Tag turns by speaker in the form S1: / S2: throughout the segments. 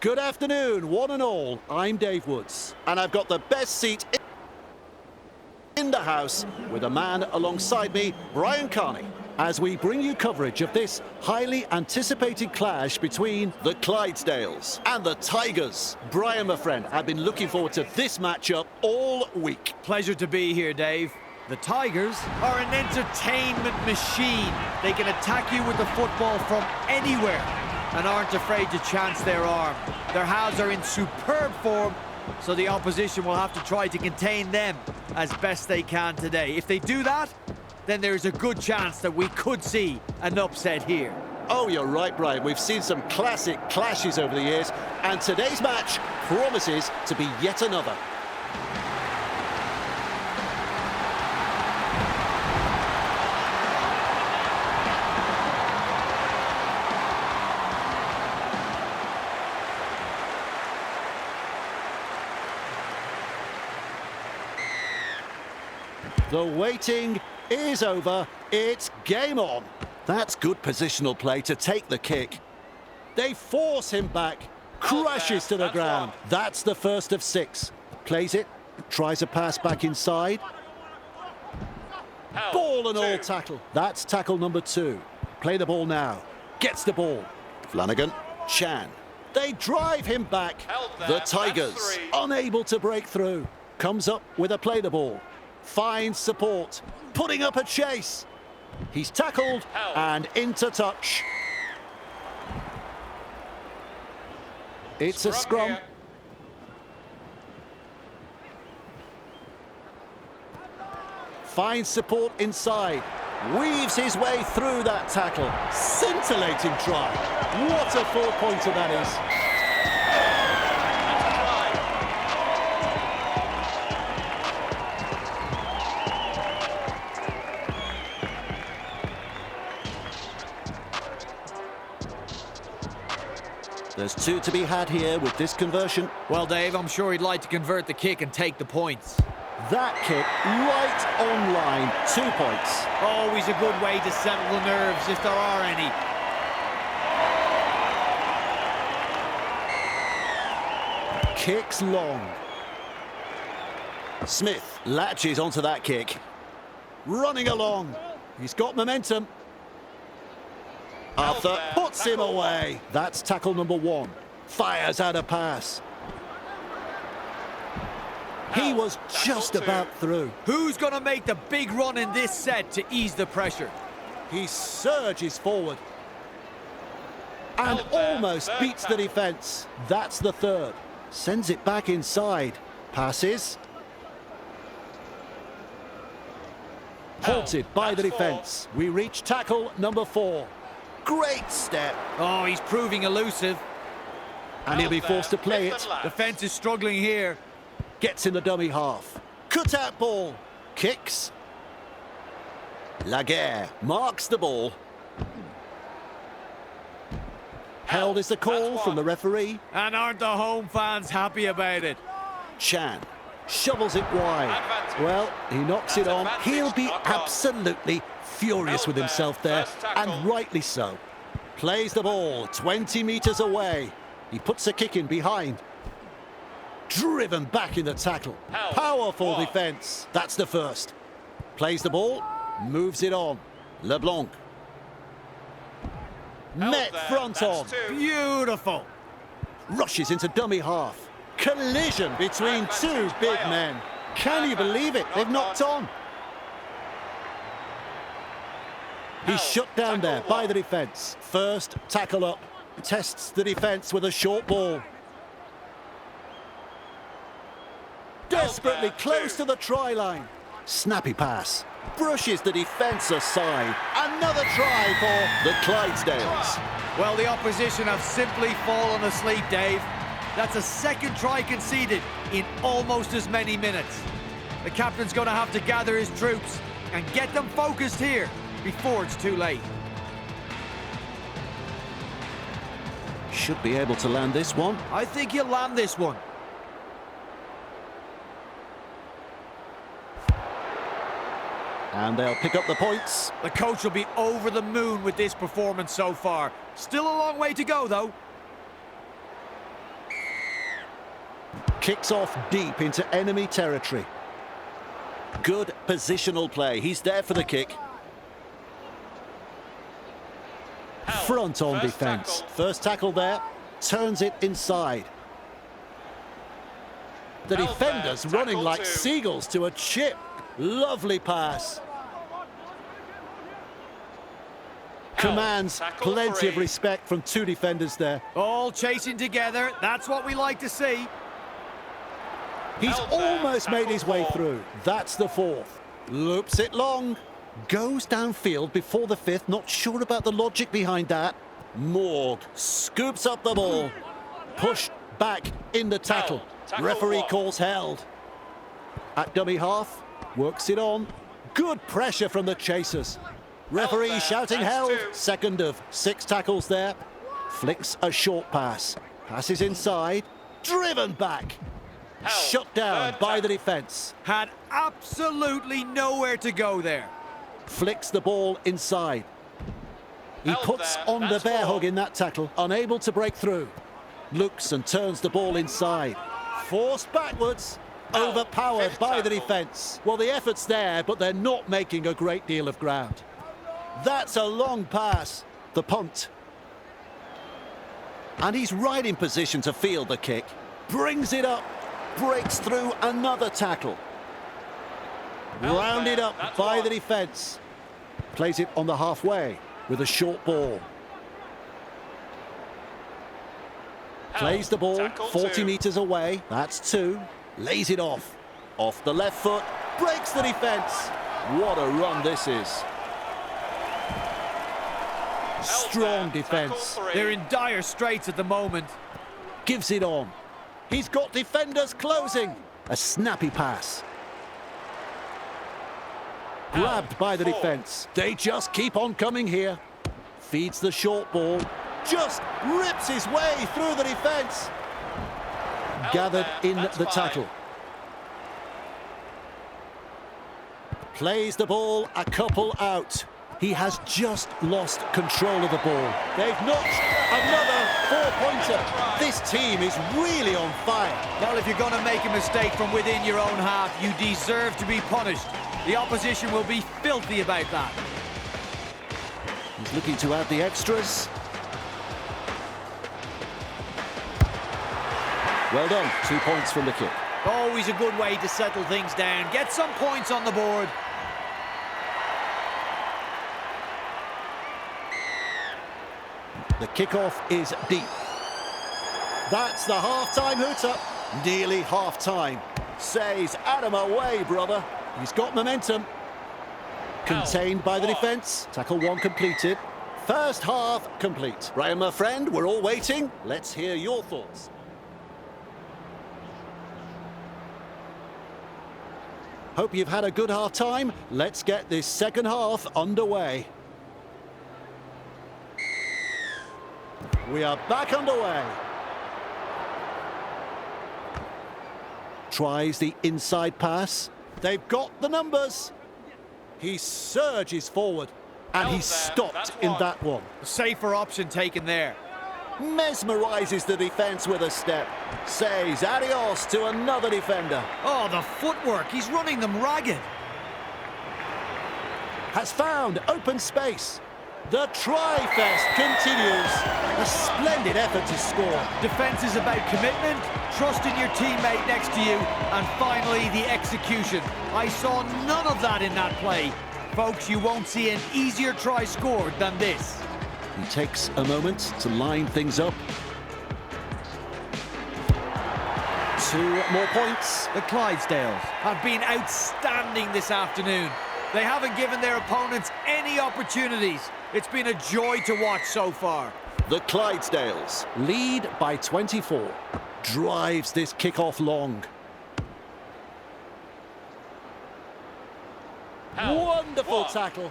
S1: Good afternoon, one and all. I'm Dave Woods, and I've got the best seat in the house with a man alongside me, Brian Carney, as we bring you coverage of this highly anticipated clash between the Clydesdales and the Tigers. Brian, my friend, I've been looking forward to this matchup all week.
S2: Pleasure to be here, Dave. The Tigers are an entertainment machine. They can attack you with the football from anywhere and aren't afraid to chance their arm. Their halves are in superb form, so the opposition will have to try to contain them as best they can today. If they do that, then there's a good chance that we could see an upset here.
S1: Oh, you're right, Brian. We've seen some classic clashes over the years, and today's match promises to be yet another. The waiting is over. It's game on. That's good positional play to take the kick. They force him back. Crashes to the ground. That's the first of 6. Plays it. Tries a pass back inside. Ball and all tackle. That's tackle number 2. Play the ball now. Gets the ball. Flanagan. Chan. They drive him back. The Tigers unable to break through. Comes up with a play the ball. Finds support, putting up a chase. He's tackled and into touch. It's a scrum. Finds support inside. Weaves his way through that tackle. Scintillating try. What a 4-pointer that is. There's 2 to be had here with this conversion.
S2: Well, Dave, I'm sure he'd like to convert the kick and take the points.
S1: That kick right on line, 2 points.
S2: Always a good way to settle the nerves if there are any.
S1: Kicks long. Smith latches onto that kick. Running along. He's got momentum. Arthur puts him away. That's tackle number 1. Fires out a pass. He was just about through.
S2: Who's going to make the big run in this set to ease the pressure?
S1: He surges forward and almost beats the defence. That's the 3rd. Sends it back inside. Passes. Halted by the defence. We reach tackle number 4. Great step.
S2: Oh, he's proving elusive.
S1: And he'll be forced to play it.
S2: Defence is struggling here.
S1: Gets in the dummy half. Cut out ball. Kicks. Laguerre marks the ball. Held is the call from the referee.
S2: And aren't the home fans happy about it?
S1: Chan shovels it wide. Well, he knocks it on. He'll be absolutely furious with himself there, and rightly so. Plays the ball 20 metres away. He puts a kick in behind. Driven back in the tackle. Powerful defence. That's the 1st. Plays the ball, moves it on. LeBlanc. Met front on.
S2: Beautiful.
S1: Rushes into dummy half. Collision between 2 big men. Can you believe it? They've knocked on. He's shut down there by the defence. First tackle up. Tests the defence with a short ball. Desperately close to the try line. Snappy pass. Brushes the defence aside. Another try for the Clydesdales.
S2: Well, the opposition have simply fallen asleep, Dave. That's a 2nd try conceded in almost as many minutes. The captain's going to have to gather his troops and get them focused here before it's too late.
S1: Should be able to land this one.
S2: I think he'll land this one.
S1: And they'll pick up the points.
S2: The coach will be over the moon with this performance so far. Still a long way to go, though.
S1: Kicks off deep into enemy territory. Good positional play. He's there for the kick. Front on defence. First tackle there. Turns it inside. The defenders running like seagulls to a chip. Lovely pass. Commands plenty of respect from two defenders there.
S2: All chasing together. That's what we like to see.
S1: He's almost made his way through. That's the fourth. Loops it long. Goes downfield before the fifth. Not sure about the logic behind that. Morg scoops up the ball. Pushed back in the tackle. Referee calls held. At dummy half. Works it on. Good pressure from the chasers. Referee shouting held. Second of 6 tackles there. Flicks a short pass. Passes inside. Driven back. Shut down by the defence.
S2: Had absolutely nowhere to go there.
S1: Flicks the ball inside. He puts on the bear hug in that tackle. Unable to break through. Looks and turns the ball inside. Forced backwards. Overpowered by the defence. Well, the effort's there, but they're not making a great deal of ground. That's a long pass. The punt. And he's right in position to field the kick. Brings it up. Breaks through another tackle. Rounded up by the defence. Plays it on the halfway with a short ball. Plays the ball 40 metres away. That's 2. Lays it off. Off the left foot. Breaks the defence. What a run this is. Strong defence.
S2: They're in dire straits at the moment.
S1: Gives it on. He's got defenders closing. A snappy pass. Grabbed by the defence. They just keep on coming here. Feeds the short ball. Just rips his way through the defence. Gathered in the tackle. Plays the ball a couple out. He has just lost control of the ball. They've notched another 4-pointer. This team is really on fire.
S2: Well, if you're going to make a mistake from within your own half, you deserve to be punished. The opposition will be filthy about that.
S1: He's looking to add the extras. Well done. 2 points from the kick.
S2: Always a good way to settle things down. Get some points on the board.
S1: The kickoff is deep. That's the half-time hooter. Nearly half-time. Says, add 'em away, brother. He's got momentum. Contained by the defence. Tackle 1 completed. First half complete. Brian, my friend, we're all waiting. Let's hear your thoughts. Hope you've had a good half-time. Let's get this second half underway. We are back underway. Tries the inside pass. They've got the numbers. He surges forward. And he's stopped in that one.
S2: Safer option taken there.
S1: Mesmerises the defence with a step. Says adios to another defender.
S2: Oh, the footwork. He's running them ragged.
S1: Has found open space. The try-fest continues. A splendid effort to score.
S2: Defence is about commitment, trusting your teammate next to you, and finally the execution. I saw none of that in that play. Folks, you won't see an easier try scored than this.
S1: He takes a moment to line things up. 2 more points.
S2: The Clydesdales have been outstanding this afternoon. They haven't given their opponents any opportunities. It's been a joy to watch so far.
S1: The Clydesdales lead by 24. Drives this kickoff long. Wonderful tackle.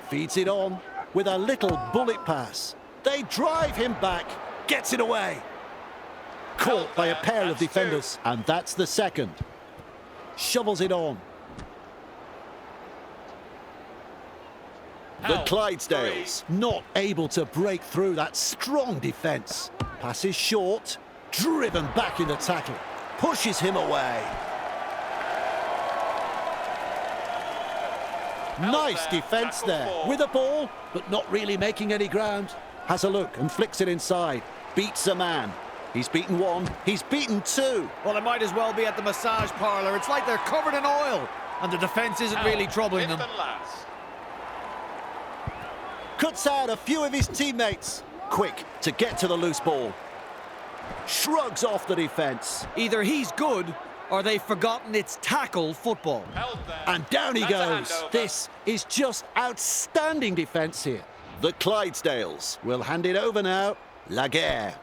S1: Feeds it on with a little bullet pass. They drive him back. Gets it away. Caught by a pair of defenders. And that's the second. Shovels it on. The Clydesdales not able to break through that strong defence. Passes short. Driven back in the tackle. Pushes him away. Nice defence there. With a ball, but not really making any ground. Has a look and flicks it inside. Beats a man. He's beaten one. He's beaten two.
S2: Well, it might as well be at the massage parlour. It's like they're covered in oil. And the defence isn't really troubling them.
S1: Cuts out a few of his teammates. Quick to get to the loose ball. Shrugs off the defence.
S2: Either he's good or they've forgotten it's tackle football.
S1: And down he goes. This is just outstanding defence here. The Clydesdales will hand it over now. Laguerre.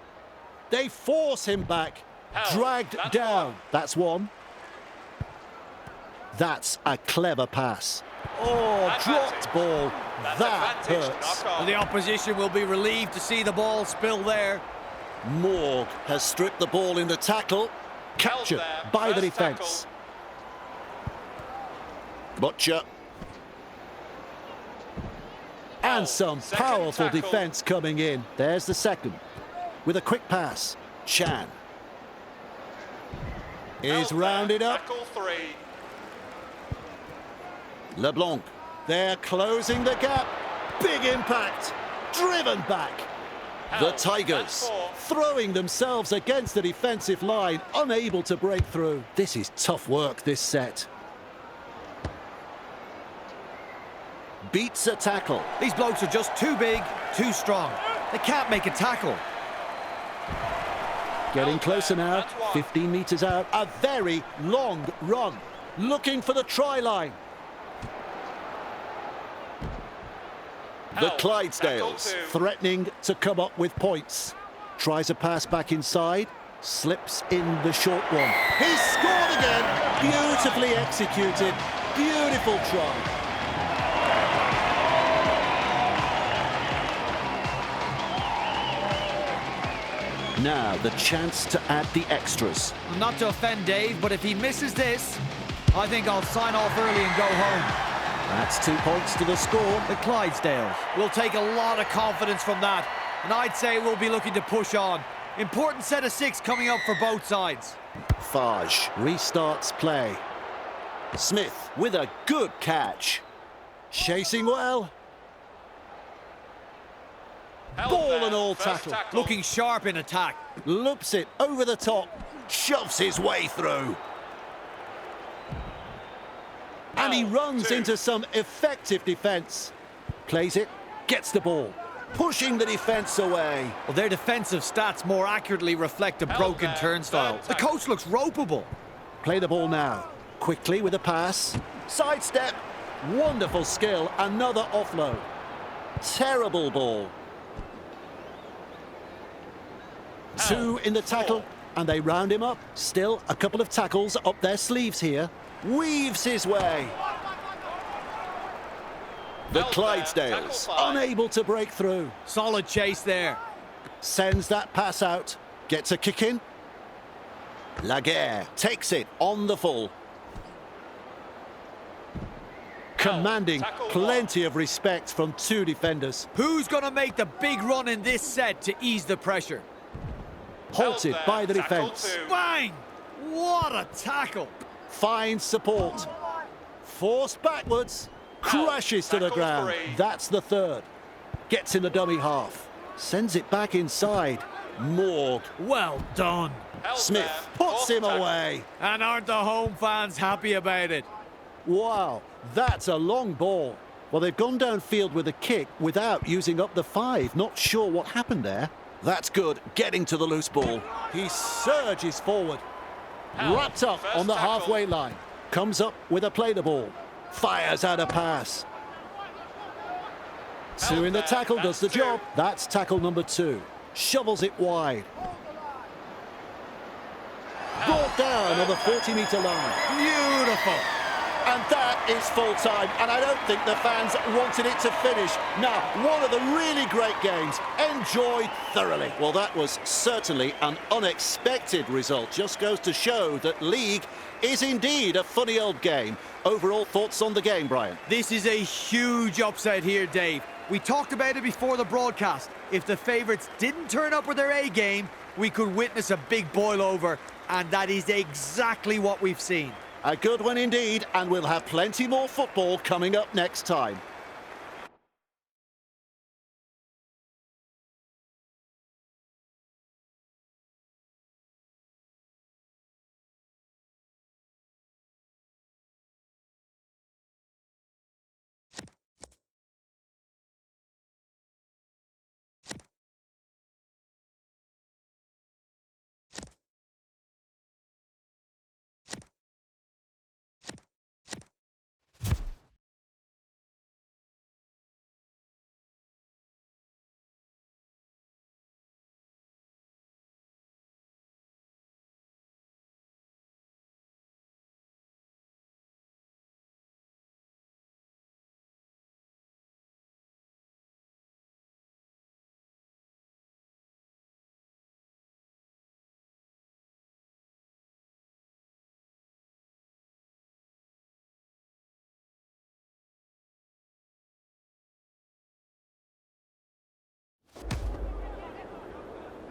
S1: They force him back. Dragged down. That's one. That's a clever pass. Oh, dropped ball. That hurts.
S2: Well, the opposition will be relieved to see the ball spill there.
S1: Morg has stripped the ball in the tackle. Captured by the defence. Butcher. And some powerful defence coming in. There's the second. With a quick pass. Chan. Is rounded up. LeBlanc. They're closing the gap. Big impact. Driven back. The Tigers throwing themselves against the defensive line, unable to break through. This is tough work, this set. Beats a tackle.
S2: These blokes are just too big, too strong. They can't make a tackle.
S1: Getting closer now, 15 metres out. A very long run. Looking for the try line. The Clydesdales threatening to come up with points. Tries a pass back inside. Slips in the short one. He's scored again. Beautifully executed. Beautiful try. Now the chance to add the extras.
S2: Not to offend Dave, but if he misses this, I think I'll sign off early and go home.
S1: That's 2 points to the score.
S2: The Clydesdales will take a lot of confidence from that, and I'd say we'll be looking to push on. Important set of 6 coming up for both sides.
S1: Fage restarts play. Smith with a good catch. Chasing well. Ball and all tackle.
S2: Looking sharp in attack.
S1: Loops it over the top. Shoves his way through. And he runs into some effective defence. Plays it, gets the ball, pushing the defence away.
S2: Well, their defensive stats more accurately reflect a broken turnstile. The coach looks ropeable.
S1: Play the ball now. Quickly with a pass. Sidestep. Wonderful skill. Another offload. Terrible ball. 2 in the tackle, and they round him up. Still a couple of tackles up their sleeves here. Weaves his way. The Clydesdales unable to break through.
S2: Solid chase there.
S1: Sends that pass out. Gets a kick in. Laguerre takes it on the full. Commanding plenty of respect from 2 defenders.
S2: Who's going to make the big run in this set to ease the pressure?
S1: Halted by the defence.
S2: Bang! What a tackle!
S1: Finds support. Forced backwards. Crashes to the ground. That's the third. Gets in the dummy half. Sends it back inside. Morg.
S2: Well done.
S1: Smith puts him away.
S2: And aren't the home fans happy about it?
S1: Wow, that's a long ball. Well, they've gone downfield with a kick without using up the 5. Not sure what happened there. That's good, getting to the loose ball. He surges forward. Wrapped up on the halfway line. Comes up with a play the ball. Fires out a pass. 2 in the tackle does the job. That's tackle number 2. Shovels it wide. Brought down on the 40-metre line.
S2: Beautiful.
S1: And that is full time, and I don't think the fans wanted it to finish. Now, one of the really great games, enjoyed thoroughly. Well, that was certainly an unexpected result. Just goes to show that League is indeed a funny old game. Overall thoughts on the game, Brian?
S2: This is a huge upset here, Dave. We talked about it before the broadcast. If the favourites didn't turn up with their A game, we could witness a big boil-over, and that is exactly what we've seen.
S1: A good one indeed, and we'll have plenty more football coming up next time.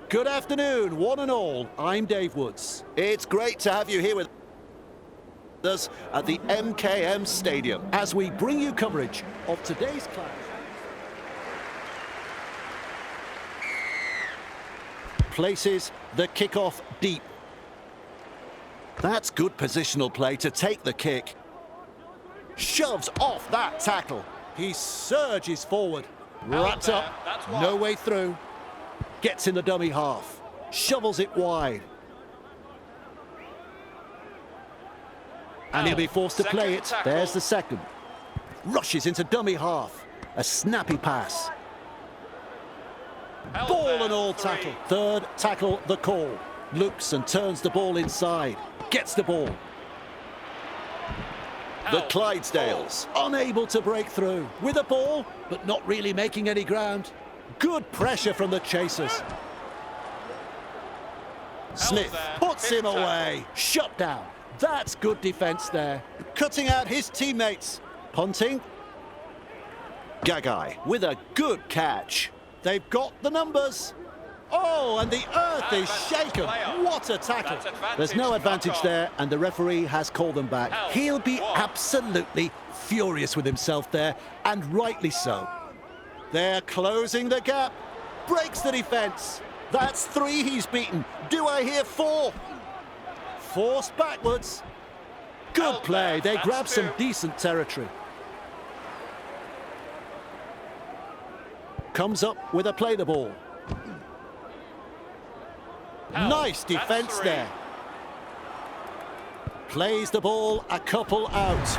S1: Good afternoon, one and all. I'm Dave Woods. It's great to have you here with us at the MKM Stadium as we bring you coverage of today's clash. Places the kickoff deep. That's good positional play to take the kick. Shoves off that tackle. He surges forward. Wrapped up, no way through. Gets in the dummy half. Shovels it wide. And he'll be forced to play it. There's the second. Rushes into dummy half. A snappy pass. Ball and all tackle. Third tackle the call. Looks and turns the ball inside. Gets the ball. The Clydesdales unable to break through. With a ball, but not really making any ground. Good pressure from the chasers. Smith puts him away. Shut down. That's good defence there. Cutting out his teammates. Punting. Gagai with a good catch. They've got the numbers. Oh, and the earth is shaken. What a tackle. There's no advantage there, and the referee has called them back. He'll be absolutely furious with himself there, and rightly so. They're closing the gap. Breaks the defence. That's 3 he's beaten. Do I hear 4? Forced backwards. Good play. They grab some decent territory. Comes up with a play the ball. Nice defence there. Plays the ball a couple out.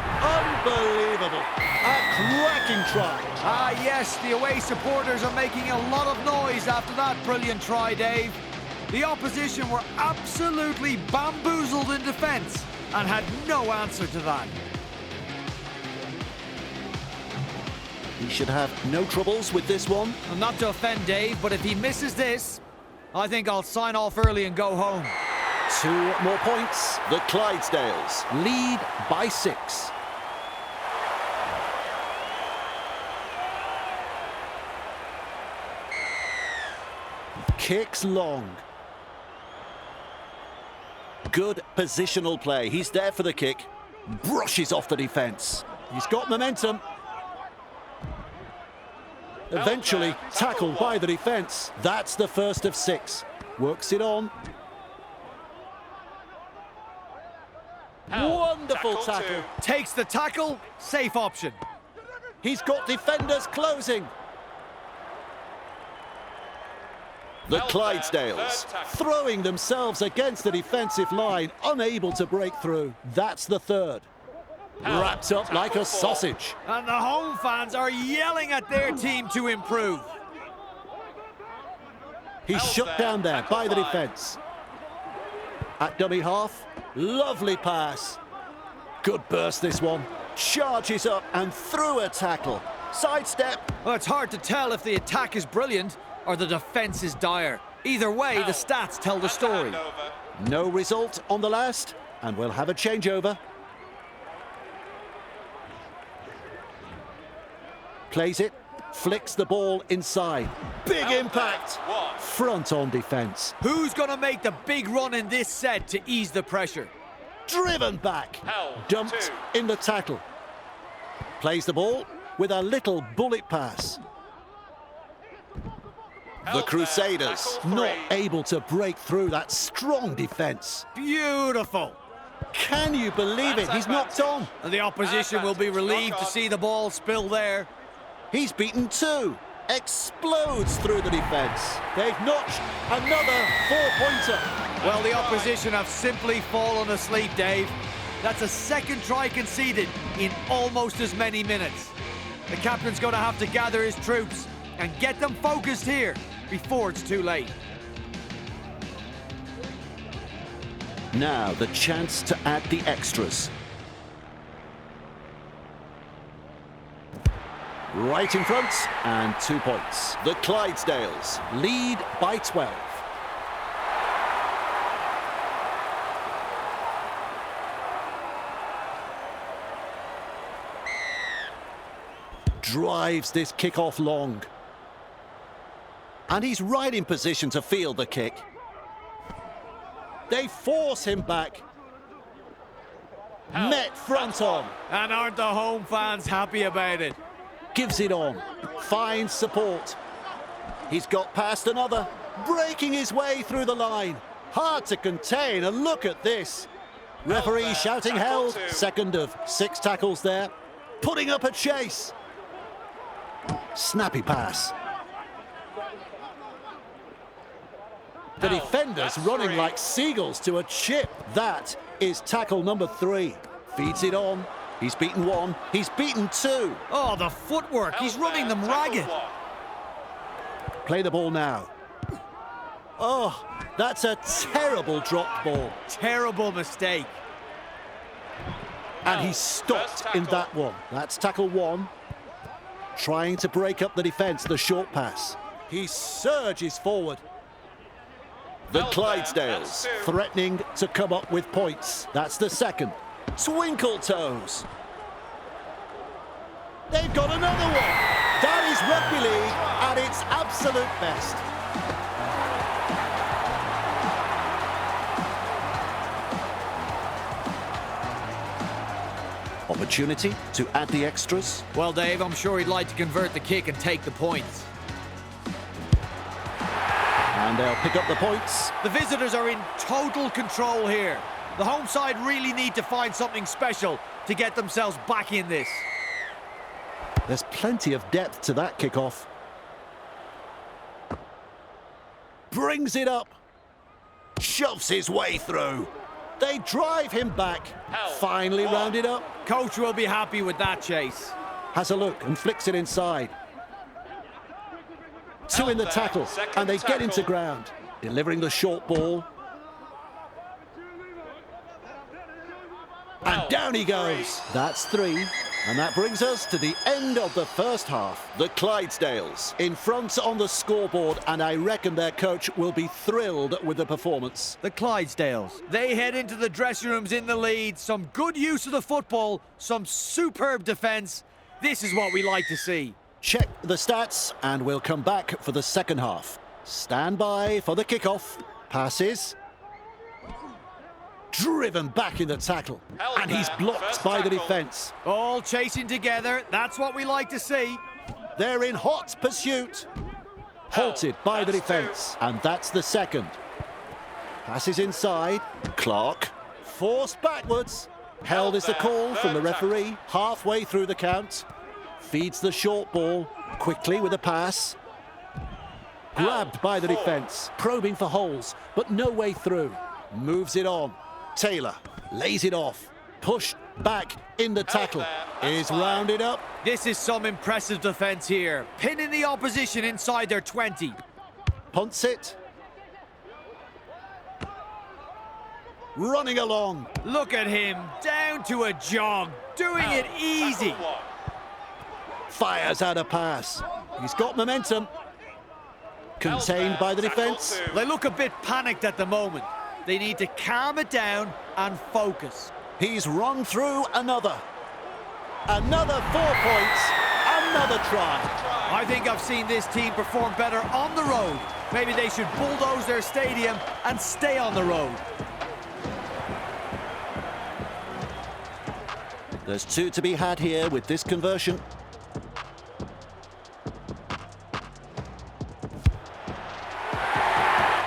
S1: Unbelievable. A cracking try.
S2: Ah, yes, the away supporters are making a lot of noise after that brilliant try, Dave. The opposition were absolutely bamboozled in defence and had no answer to that.
S1: He should have no troubles with this one.
S2: And not to offend Dave, but if he misses this, I think I'll sign off early and go home.
S1: 2 more points. The Clydesdales lead by 6. Kicks long. Good positional play. He's there for the kick. Brushes off the defence. He's got momentum. Eventually tackled by the defence. That's the first of 6. Works it on. Wonderful tackle.
S2: Takes the tackle, safe option.
S1: He's got defenders closing. The Clydesdales throwing themselves against the defensive line, unable to break through. That's the third. Wrapped up like a sausage.
S2: And the home fans are yelling at their team to improve.
S1: He's shut down there by the defence. At dummy half, lovely pass. Good burst this one. Charges up and through a tackle. Sidestep.
S2: Well, it's hard to tell if the attack is brilliant or the defence is dire. Either way, the stats tell the story.
S1: No result on the last, and we'll have a changeover. Plays it Flicks the ball inside. Big impact. Front on defence.
S2: Who's going to make the big run in this set to ease the pressure?
S1: Driven back. Dumped in the tackle. Plays the ball with a little bullet pass. The Crusaders not able to break through that strong defence.
S2: Beautiful.
S1: Can you believe it? He's knocked on.
S2: And the opposition will be relieved to see the ball spill there.
S1: He's beaten two. Explodes through the defence. They've notched another 4-pointer.
S2: Well, the opposition have simply fallen asleep, Dave. That's a second try conceded in almost as many minutes. The captain's going to have to gather his troops and get them focused here before it's too late.
S1: Now the chance to add the extras. Right in front, and 2 points. The Clydesdales lead by 12. Drives this kick off long. And he's right in position to field the kick. They force him back. Met front on.
S2: And aren't the home fans happy about it?
S1: Gives it on. Finds support. He's got past another. Breaking his way through the line. Hard to contain, and look at this. Referee shouting held. Second of 6 tackles there. Putting up a chase. Snappy pass. The defenders running like seagulls to a chip. That is tackle number 3. Feeds it on. He's beaten 1. He's beaten 2.
S2: Oh, the footwork. He's running them ragged.
S1: Play the ball now. Oh, that's a terrible drop ball.
S2: Terrible mistake.
S1: And he's stopped in that one. That's tackle 1. Trying to break up the defence, the short pass. He surges forward. The Clydesdales threatening to come up with points. That's the second. Twinkle toes. They've got another one. That is rugby league at its absolute best. Opportunity to add the extras.
S2: Well, Dave, I'm sure he'd like to convert the kick and take the points.
S1: And they'll pick up the points.
S2: The visitors are in total control here. The home side really need to find something special to get themselves back in this.
S1: There's plenty of depth to that kickoff. Brings it up. Shoves his way through. They drive him back. Finally rounded up.
S2: Coach will be happy with that chase.
S1: Has a look and flicks it inside. 2 in the tackle, and they get into ground. Delivering the short ball. And down he goes. That's 3. And that brings us to the end of the first half. The Clydesdales in front on the scoreboard, and I reckon their coach will be thrilled with the performance.
S2: The Clydesdales, they head into the dressing rooms in the lead. Some good use of the football, some superb defence. This is what we like to see.
S1: Check the stats, and we'll come back for the second half. Stand by for the kickoff. Passes. Driven back in the tackle. And he's blocked by the defence.
S2: All chasing together. That's what we like to see.
S1: They're in hot pursuit. Halted by the defence. And that's the second. Passes inside. Clark. Forced backwards. Held is the call from the referee. Halfway through the count. Feeds the short ball. Quickly with a pass. Grabbed by the defence. Probing for holes, but no way through. Moves it on. Taylor lays it off. Pushed back in the tackle. Is rounded up.
S2: This is some impressive defence here. Pinning the opposition inside their 20.
S1: Punts it. Running along.
S2: Look at him. Down to a jog. Doing it easy.
S1: Fires out a pass. He's got momentum. Contained by the defence.
S2: They look a bit panicked at the moment. They need to calm it down and focus.
S1: He's run through another. Another 4 points. Another try.
S2: I think I've seen this team perform better on the road. Maybe they should bulldoze their stadium and stay on the road.
S1: There's two to be had here with this conversion.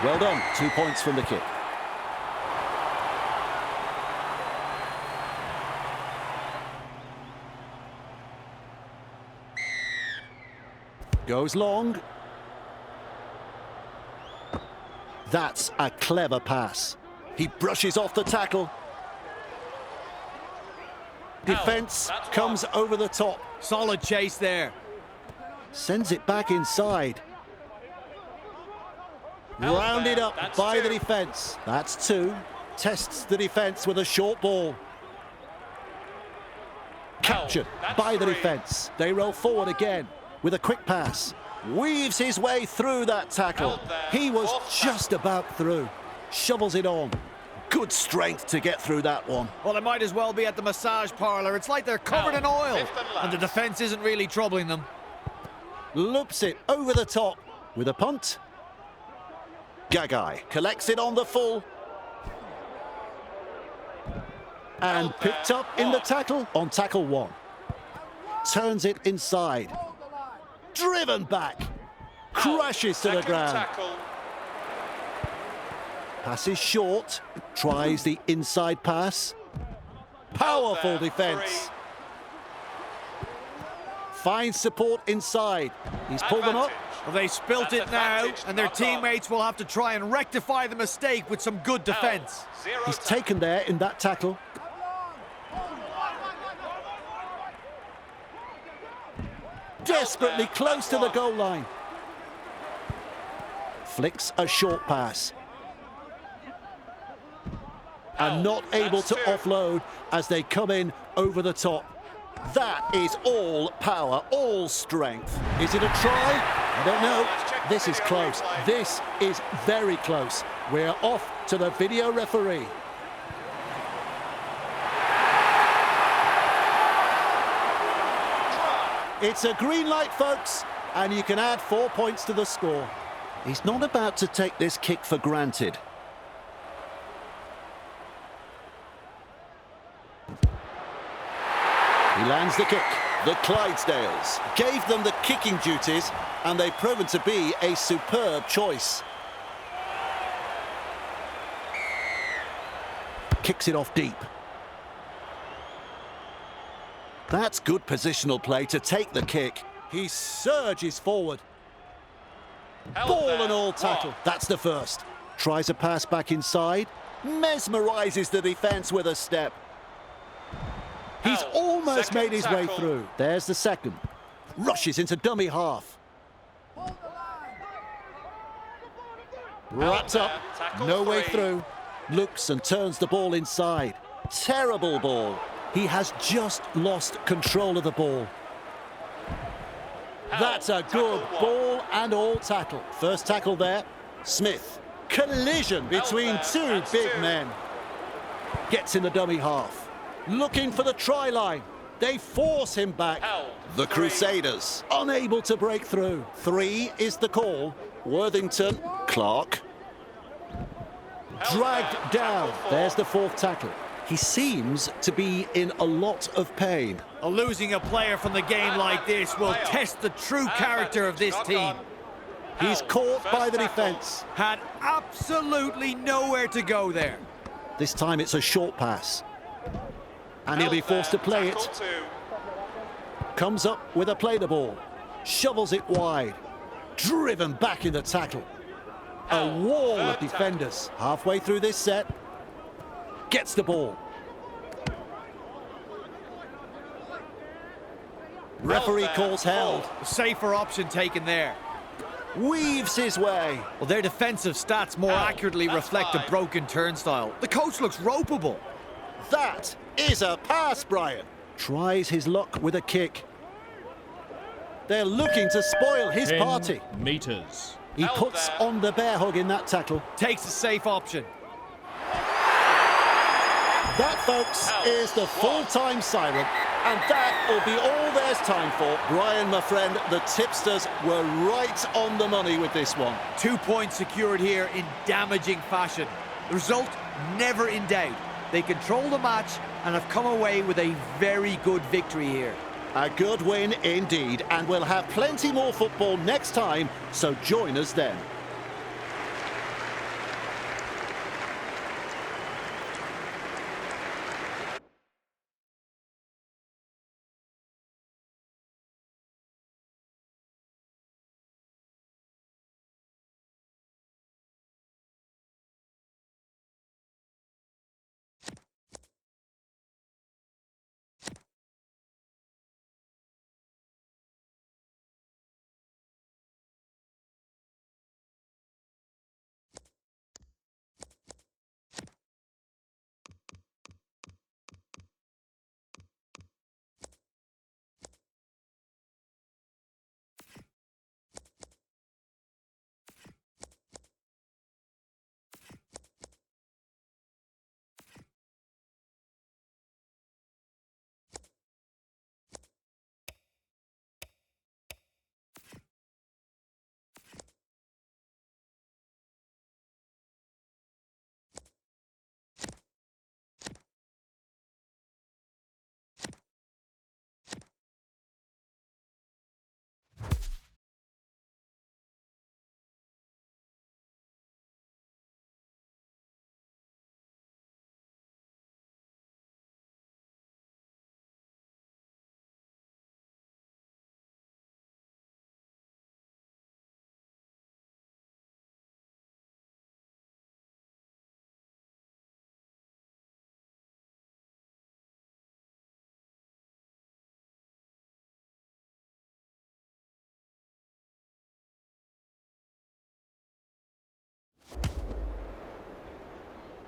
S1: Well done, 2 points from the kick. Goes long. That's a clever pass. He brushes off the tackle. Defence comes over the top.
S2: Solid chase there.
S1: Sends it back inside. Rounded up by the defence. That's two. Tests the defence with a short ball. Captured by the defence. They roll forward again with a quick pass. Weaves his way through that tackle. He was just about through. Shovels it on. Good strength to get through that one.
S2: Well, they might as well be at the massage parlour. It's like they're covered in oil. And the defence isn't really troubling them.
S1: Loops it over the top with a punt. Gagai collects it on the full. And picked up in the tackle on tackle one. Turns it inside. Driven back. Crashes to the ground. Passes short. Tries the inside pass. Powerful defence. Finds support inside. He's pulled them up.
S2: Well, they spilt it now, and their teammates will have to try and rectify the mistake with some good defence.
S1: He's taken there in that tackle. Desperately close to the goal line. Flicks a short pass. And not able to offload as they come in over the top. That is all power, all strength. Is it a try? I don't know. This is close. This is very close. We're off to the video referee. It's a green light, folks, and you can add 4 points to the score. He's not about to take this kick for granted. He lands the kick. The Clydesdales gave them the kicking duties, and they've proven to be a superb choice. Kicks it off deep. That's good positional play to take the kick. He surges forward. Ball and all tackle. That's the first. Tries a pass back inside. Mesmerises the defence with a step. He's almost made his way through. There's the second. Rushes into dummy half. Wrapped up. No way through. Looks and turns the ball inside. Terrible ball. He has just lost control of the ball. That's a good ball and all tackle. First tackle there. Smith. Collision between two big men. Gets in the dummy half. Looking for the try line. They force him back. The Crusaders unable to break through. 3 is the call. Worthington. Clark. Dragged down. There's the fourth tackle. He seems to be in a lot of pain.
S2: Losing a player from the game like this will test the true character of this team.
S1: He's caught by the defence.
S2: Had absolutely nowhere to go there.
S1: This time it's a short pass. And he'll be forced to play it. Comes up with a play the ball. Shovels it wide. Driven back in the tackle. A wall of defenders. Halfway through this set. Gets the ball. Referee calls held.
S2: Safer option taken there.
S1: Weaves his way.
S2: Well, their defensive stats more accurately reflect a broken turnstile. The coach looks ropeable.
S1: That is a pass, Brian. Tries his luck with a kick. They're looking to spoil his
S3: 10
S1: party.
S3: meters.
S1: He puts on the bear hug in that tackle.
S2: Takes a safe option.
S1: That, folks, is the full-time siren. And that will be all there's time for. Brian, my friend, the tipsters were right on the money with this one.
S2: 2 points secured here in damaging fashion. The result, never in doubt. They control the match and have come away with a very good victory here.
S1: A good win indeed, and we'll have plenty more football next time, so join us then.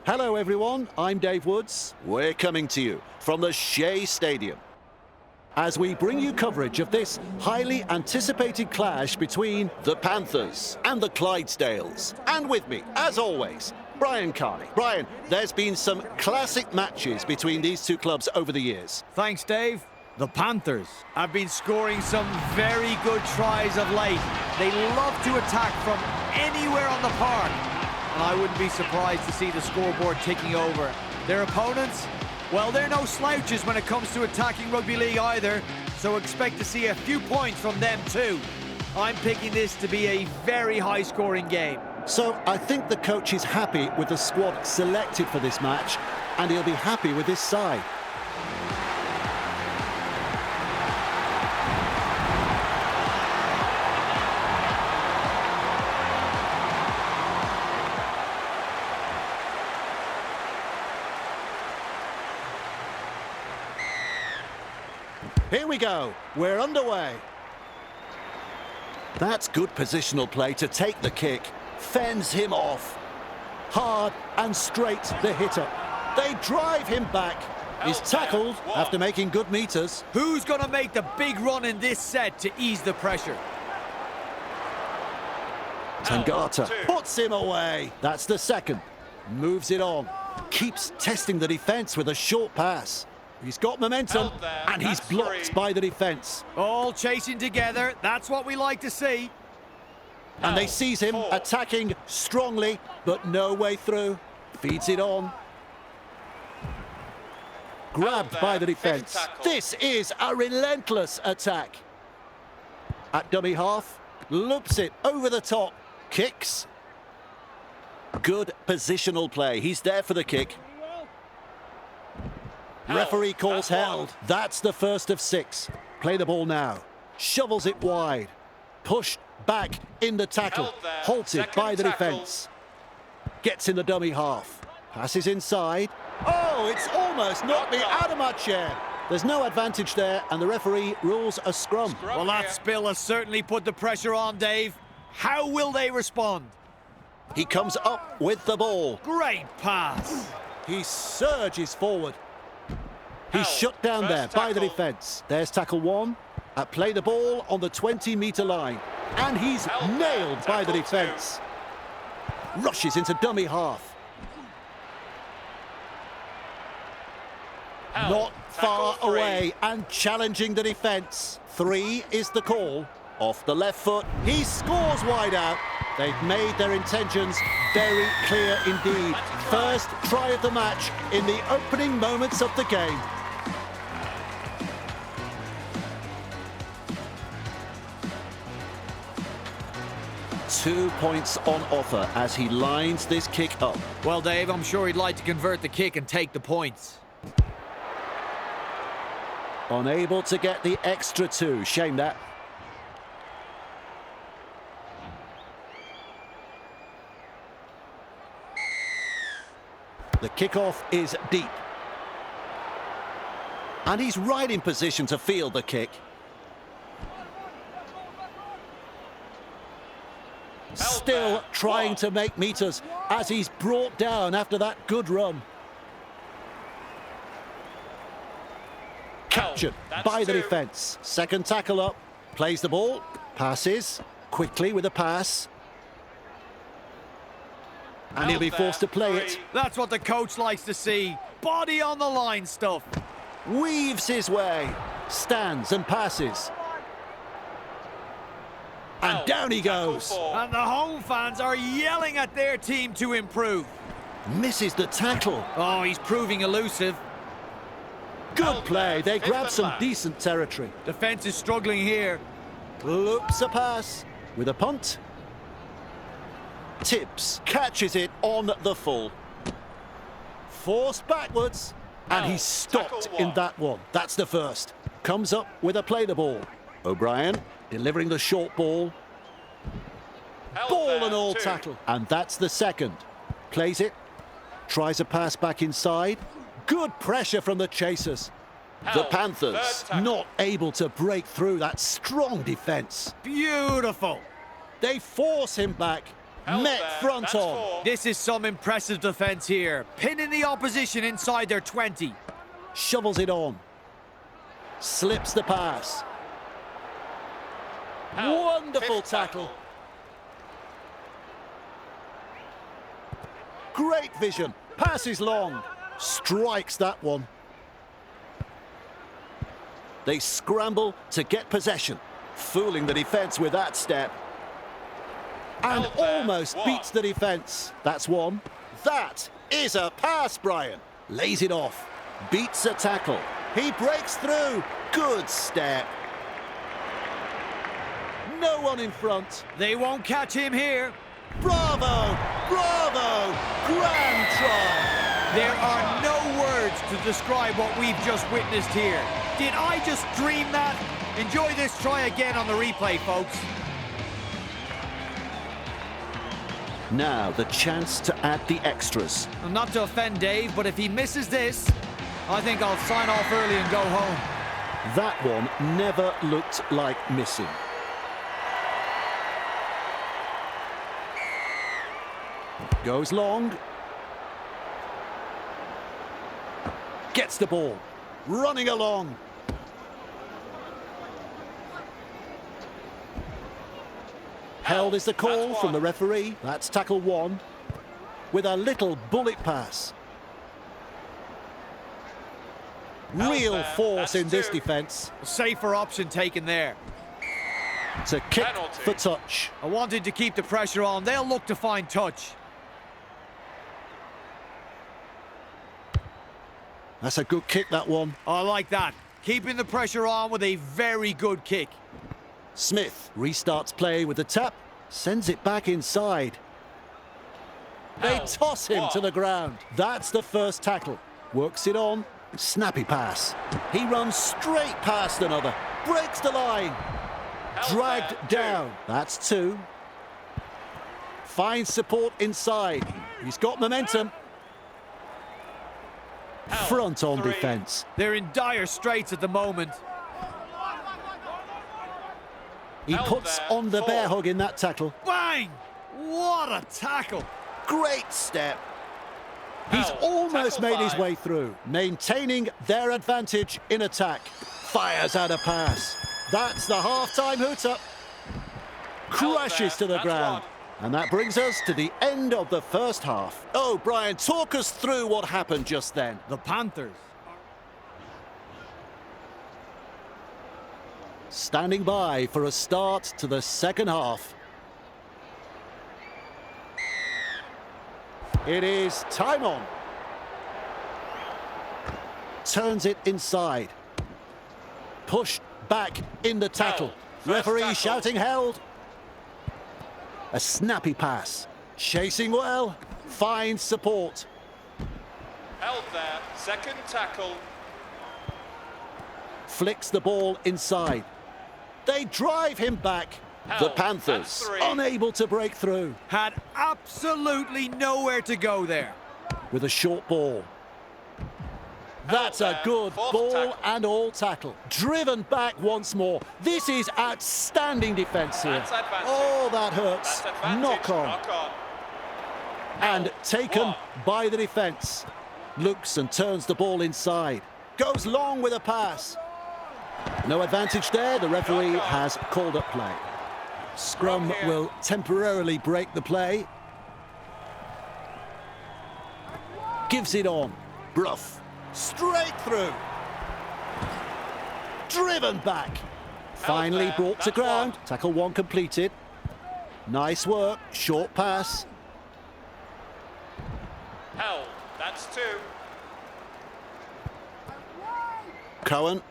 S1: Hello everyone, I'm Dave Woods. We're coming to you from the Xiii Stadium as we bring you coverage of this highly anticipated clash between the Panthers and the Clydesdales. And with me, as always, Brian Carney. Brian, there's been some classic matches between these two clubs over the years.
S2: Thanks, Dave. The Panthers have been scoring some very good tries of late. They love to attack from anywhere on the park. And I wouldn't be surprised to see the scoreboard ticking over. Their opponents, well, they're no slouches when it comes to attacking rugby league either, so expect to see a few points from them too. I'm picking this to be a very high-scoring game.
S1: So I think the coach is happy with the squad selected for this match, and he'll be happy with this side. Here we go, we're underway. That's good positional play to take the kick, fends him off. Hard and straight the hitter. They drive him back. He's tackled after making good meters.
S2: Who's going to make the big run in this set to ease the pressure?
S1: Tangata puts him away. That's the second. Moves it on. Keeps testing the defence with a short pass. He's got momentum, and he's blocked by the defence.
S2: All chasing together, that's what we like to see.
S1: And they seize him, attacking strongly, but no way through. Feeds it on. Grabbed by the defence. This is a relentless attack. At dummy half, loops it over the top. Kicks. Good positional play. He's there for the kick. Referee calls held. That's the first of 6. Play the ball now. Shovels it wide. Pushed back in the tackle. Halted by the defence. Gets in the dummy half. Passes inside. Oh, it's almost knocked me out of my chair. There's no advantage there, and the referee rules a scrum.
S2: Well, that spill has certainly put the pressure on, Dave. How will they respond?
S1: He comes up with the ball.
S2: Great pass.
S1: He surges forward. He's shut down there by the defence. There's tackle 1. Play the ball on the 20-metre line. And he's nailed by the defence. Rushes into dummy half. Not far away and challenging the defence. 3 is the call. Off the left foot, he scores wide out. They've made their intentions very clear indeed. First try of the match in the opening moments of the game. Two points on offer as he lines this kick up.
S2: Well, Dave, I'm sure he'd like to convert the kick and take the points.
S1: Unable to get the extra 2. Shame that. The kickoff is deep. And he's right in position to field the kick. Still trying to make meters as he's brought down after that good run. Captured by the defence. Second tackle up. Plays the ball. Passes quickly with a pass. And he'll be forced to play it.
S2: That's what the coach likes to see. Body on the line stuff.
S1: Weaves his way. Stands and passes. And down he goes.
S2: And the home fans are yelling at their team to improve.
S1: Misses the tackle.
S2: Oh, he's proving elusive.
S1: Good play. They grab some decent territory.
S2: Defence is struggling here.
S1: Loops a pass with a punt. Tibbs catches it on the full. Forced backwards. And he's stopped in that one. That's the first. Comes up with a play the ball. O'Brien delivering the short ball. Ball and all tackle. And that's the second. Plays it. Tries a pass back inside. Good pressure from the chasers. The Panthers not able to break through that strong defence.
S2: Beautiful.
S1: They force him back. Met front on.
S2: This is some impressive defence here. Pinning the opposition inside their 20.
S1: Shovels it on. Slips the pass. Wonderful tackle. Great vision. Passes long. Strikes that one. They scramble to get possession. Fooling the defence with that step. And almost beats the defence. That's one. That is a pass, Brian. Lays it off. Beats a tackle. He breaks through. Good step. No one in front.
S2: They won't catch him here.
S1: Bravo! Bravo! Grand try!
S2: There are no words to describe what we've just witnessed here. Did I just dream that? Enjoy this try again on the replay, folks.
S1: Now the chance to add the extras.
S2: And not to offend Dave, but if he misses this, I think I'll sign off early and go home.
S1: That one never looked like missing. Goes long. Gets the ball. Running along. Held is the call from the referee. That's tackle 1. With a little bullet pass. Real force in this defence.
S2: Safer option taken there.
S1: It's a kick for touch.
S2: I wanted to keep the pressure on. They'll look to find touch.
S1: That's a good kick, that one.
S2: I like that. Keeping the pressure on with a very good kick.
S1: Smith restarts play with the tap. Sends it back inside. They toss him to the ground. That's the first tackle. Works it on. Snappy pass. He runs straight past another. Breaks the line. Dragged down. That's 2. Finds support inside. He's got momentum. Front on defence.
S2: They're in dire straits at the moment.
S1: He puts on the bear hug in that tackle.
S2: Bang! What a tackle!
S1: Great step. He's almost made his way through, maintaining their advantage in attack. Fires out a pass. That's the half-time hooter. Crashes to the ground. And that brings us to the end of the first half. Oh, Brian, talk us through what happened just then.
S2: The Panthers
S1: standing by for a start to the second half. It is time on. Turns it inside. Pushed back in the tackle. Referee shouting held. A snappy pass. Chasing well. Finds support.
S3: Held there. Second tackle.
S1: Flicks the ball inside. They drive him back.
S3: Held.
S1: The Panthers unable to break through.
S2: Had absolutely nowhere to go there.
S1: With a short ball. That's a good ball and all tackle. Driven back once more. This is outstanding defence here. Oh, that hurts. Knock on. And taken by the defence. Looks and turns the ball inside. Goes long with a pass. No advantage there. The referee has called up play. Scrum will temporarily break the play. Gives it on. Bruff. Straight through. Driven back. Finally brought to ground. Tackle one completed. Nice work. Short pass.
S3: Held. That's two.
S1: Cohen.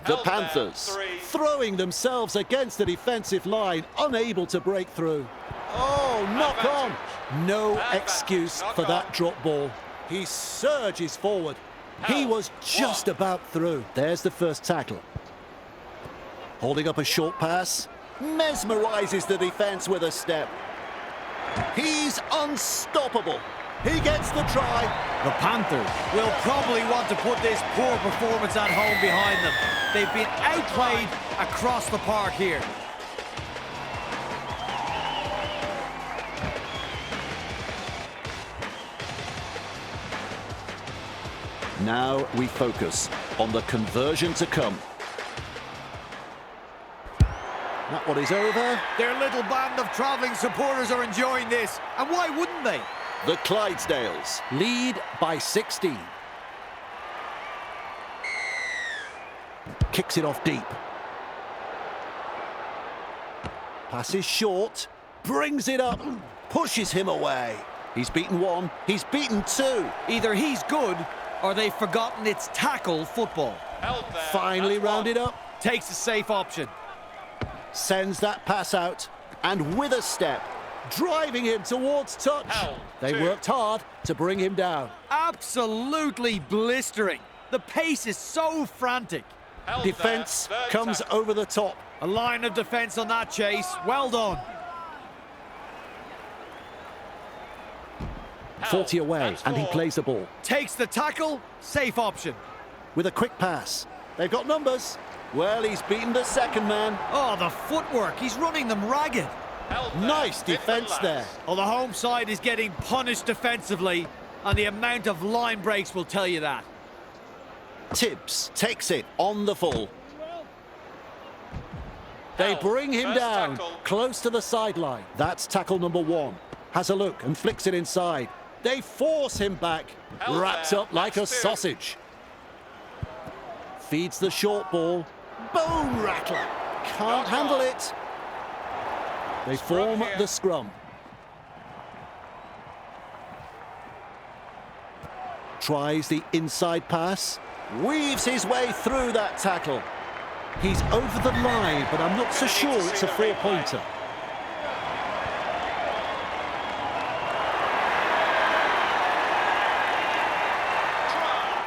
S1: The Panthers throwing themselves against the defensive line, unable to break through. Oh, knock on. No excuse for that drop ball. He surges forward. He was just about through. There's the first tackle. Holding up a short pass. Mesmerises the defence with a step. He's unstoppable. He gets the try.
S2: The Panthers will probably want to put this poor performance at home behind them. They've been outplayed across the park here.
S1: Now we focus on the conversion to come. That one is over.
S2: Their little band of travelling supporters are enjoying this, and why wouldn't they?
S1: The Clydesdales lead by 16. Kicks it off deep. Passes short. Brings it up. Pushes him away. He's beaten one. He's beaten two.
S2: Either he's good, or they've forgotten it's tackle football.
S1: Finally rounded up.
S2: Takes a safe option.
S1: Sends that pass out. And with a step, driving him towards touch. They worked hard to bring him down.
S2: Absolutely blistering. The pace is so frantic.
S1: Defence comes over the top.
S2: A line of defence on that chase. Well done.
S1: 40 away, and he plays the ball.
S2: Takes the tackle. Safe option.
S1: With a quick pass. They've got numbers. Well, he's beaten the second man.
S2: Oh, the footwork. He's running them ragged.
S1: Nice defence there.
S2: Well, the home side is getting punished defensively, and the amount of line breaks will tell you that.
S1: Tibbs takes it on the full. They bring him down, close to the sideline. That's tackle number one. Has a look and flicks it inside. They force him back, wrapped up like a sausage. Feeds the short ball. Bone rattler. Can't handle it. They form the scrum. Tries the inside pass. Weaves his way through that tackle. He's over the line, but I'm not so sure it's a four-pointer.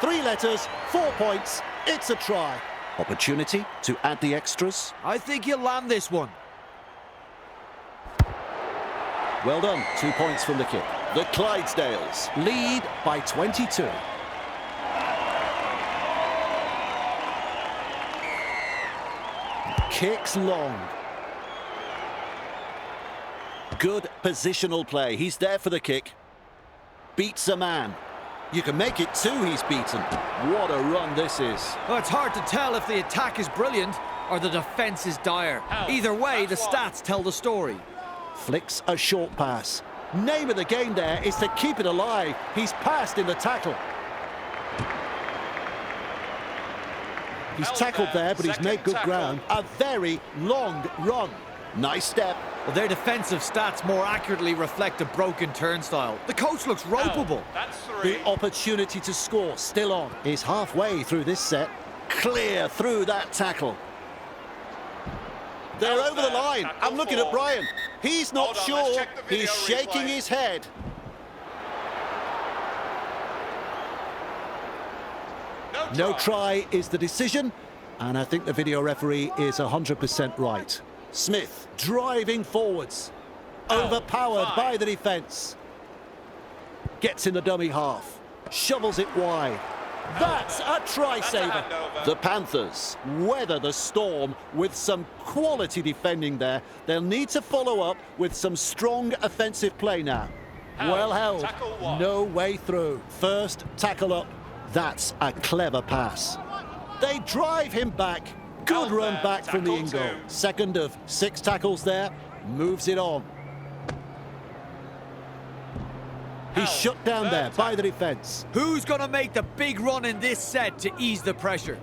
S1: Three letters, 4 points. It's a try. Opportunity to add the extras.
S2: I think he'll land this one.
S1: Well done. 2 points from the kick. The Clydesdales lead by 22. Kicks long. Good positional play. He's there for the kick. Beats a man. You can make it two he's beaten. What a run this is.
S2: Well, it's hard to tell if the attack is brilliant or the defence is dire. Either way, the stats tell the story.
S1: Flicks a short pass. Name of the game there is to keep it alive. He's passed in the tackle. He's tackled there, but he's made good ground. A very long run. Nice step.
S2: Well, their defensive stats more accurately reflect a broken turnstile. The coach looks ropeable.
S3: That's 3.
S1: The opportunity to score still on. He's halfway through this set. Clear through that tackle. They're over the line. I'm looking at Brian. He's not sure. He's shaking his head. No try is the decision, and I think the video referee is 100% right. Smith driving forwards, overpowered by the defence. Gets in the dummy half, shovels it wide. That's a try saver. The Panthers weather the storm with some quality defending there. They'll need to follow up with some strong offensive play now. Well held, no way through. First tackle up. That's a clever pass. They drive him back. Good run back from the in-goal. Second of 6 tackles there. Moves it on. He's shut down there by the defence.
S2: Who's going to make the big run in this set to ease the pressure?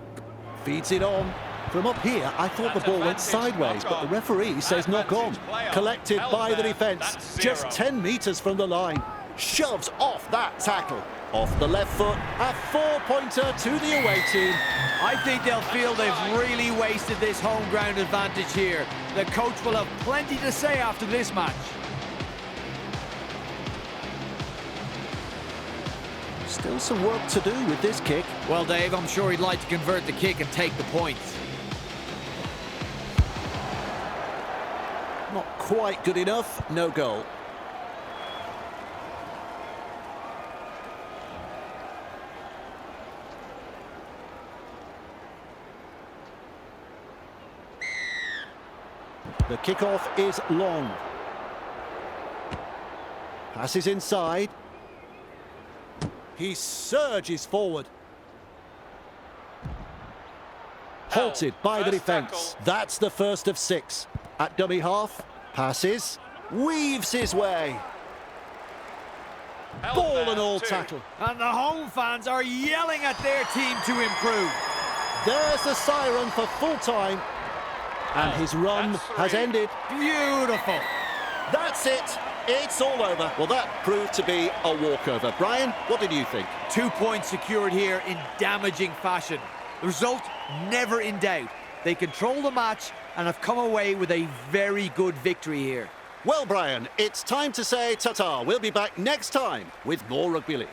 S1: Feeds it on. From up here, I thought the ball went sideways, but the referee says knock on. Collected by the defence. Just 10 metres from the line. Shoves off that tackle. Off the left foot, a 4-pointer to the away team.
S2: I think they'll feel they've really wasted this home ground advantage here. The coach will have plenty to say after this match.
S1: Still some work to do with this kick.
S2: Well, Dave, I'm sure he'd like to convert the kick and take the points.
S1: Not quite good enough, no goal. The kickoff is long. Passes inside. He surges forward. Halted by the defence. That's the first of 6. At dummy half, passes, weaves his way. Ball and all tackle.
S2: And the home fans are yelling at their team to improve.
S1: There's the siren for full time. And his run has ended.
S2: Beautiful.
S1: That's it. It's all over. Well, that proved to be a walkover. Brian, what did you think?
S2: 2 points secured here in damaging fashion. The result, never in doubt. They control the match and have come away with a very good victory here.
S1: Well, Brian, it's time to say ta-ta. We'll be back next time with more Rugby League.